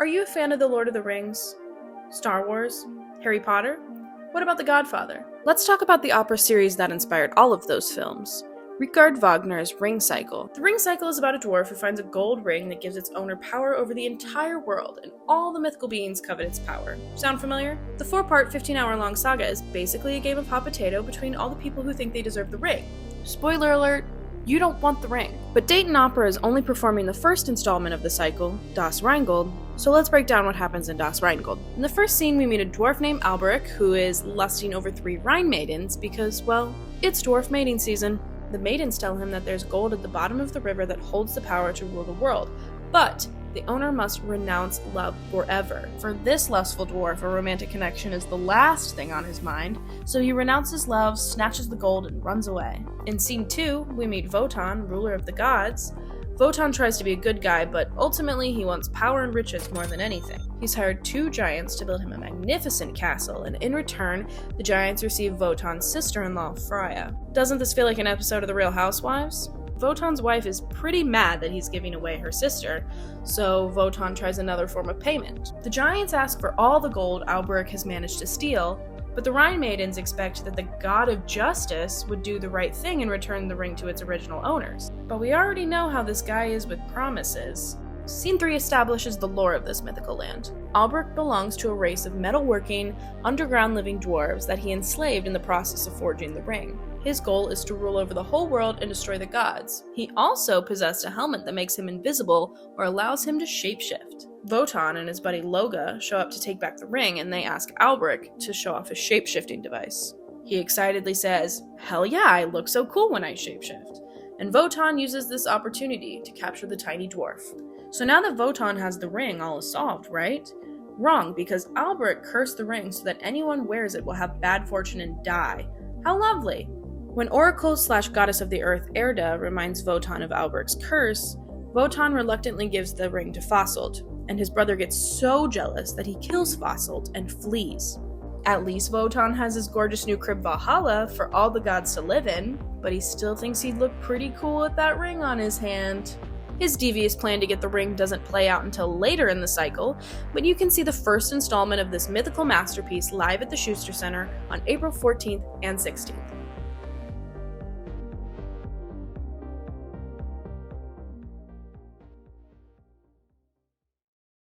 Are you a fan of The Lord of the Rings, Star Wars, Harry Potter? What about The Godfather? Let's talk about the opera series that inspired all of those films. Richard Wagner's Ring Cycle. The Ring Cycle is about a dwarf who finds a gold ring that gives its owner power over the entire world, and all the mythical beings covet its power. Sound familiar? The 4-part, 15-hour-long saga is basically a game of hot potato between all the people who think they deserve the ring. Spoiler alert, you don't want the ring. But Dayton Opera is only performing the first installment of the cycle, Das Rheingold, so let's break down what happens in Das Rheingold. In the first scene, we meet a dwarf named Alberic who is lusting over 3 Rhine maidens because, well, it's dwarf mating season. The maidens tell him that there's gold at the bottom of the river that holds the power to rule the world, but the owner must renounce love forever. For this lustful dwarf, a romantic connection is the last thing on his mind, so he renounces love, snatches the gold, and runs away. In scene 2, we meet Wotan, ruler of the gods. Wotan tries to be a good guy, but ultimately he wants power and riches more than anything. He's hired 2 giants to build him a magnificent castle, and in return, the giants receive Wotan's sister-in-law, Freya. Doesn't this feel like an episode of The Real Housewives? Wotan's wife is pretty mad that he's giving away her sister, so Wotan tries another form of payment. The giants ask for all the gold Alberic has managed to steal, but the Rhine maidens expect that the god of justice would do the right thing and return the ring to its original owners. But we already know how this guy is with promises. Scene 3 establishes the lore of this mythical land. Alberic belongs to a race of metalworking, underground living dwarves that he enslaved in the process of forging the ring. His goal is to rule over the whole world and destroy the gods. He also possessed a helmet that makes him invisible or allows him to shapeshift. Wotan and his buddy Loga show up to take back the ring, and they ask Alberic to show off his shapeshifting device. He excitedly says, "Hell yeah, I look so cool when I shapeshift." And Wotan uses this opportunity to capture the tiny dwarf. So now that Wotan has the ring, all is solved, right? Wrong, because Alberic cursed the ring so that anyone wears it will have bad fortune and die. How lovely! When Oracle/Goddess of the Earth Erda reminds Wotan of Alberic's curse, Wotan reluctantly gives the ring to Fasolt, and his brother gets so jealous that he kills Fasolt and flees. At least Wotan has his gorgeous new crib Valhalla for all the gods to live in, but he still thinks he'd look pretty cool with that ring on his hand. His devious plan to get the ring doesn't play out until later in the cycle, but you can see the first installment of this mythical masterpiece live at the Schuster Center on April 14th and 16th.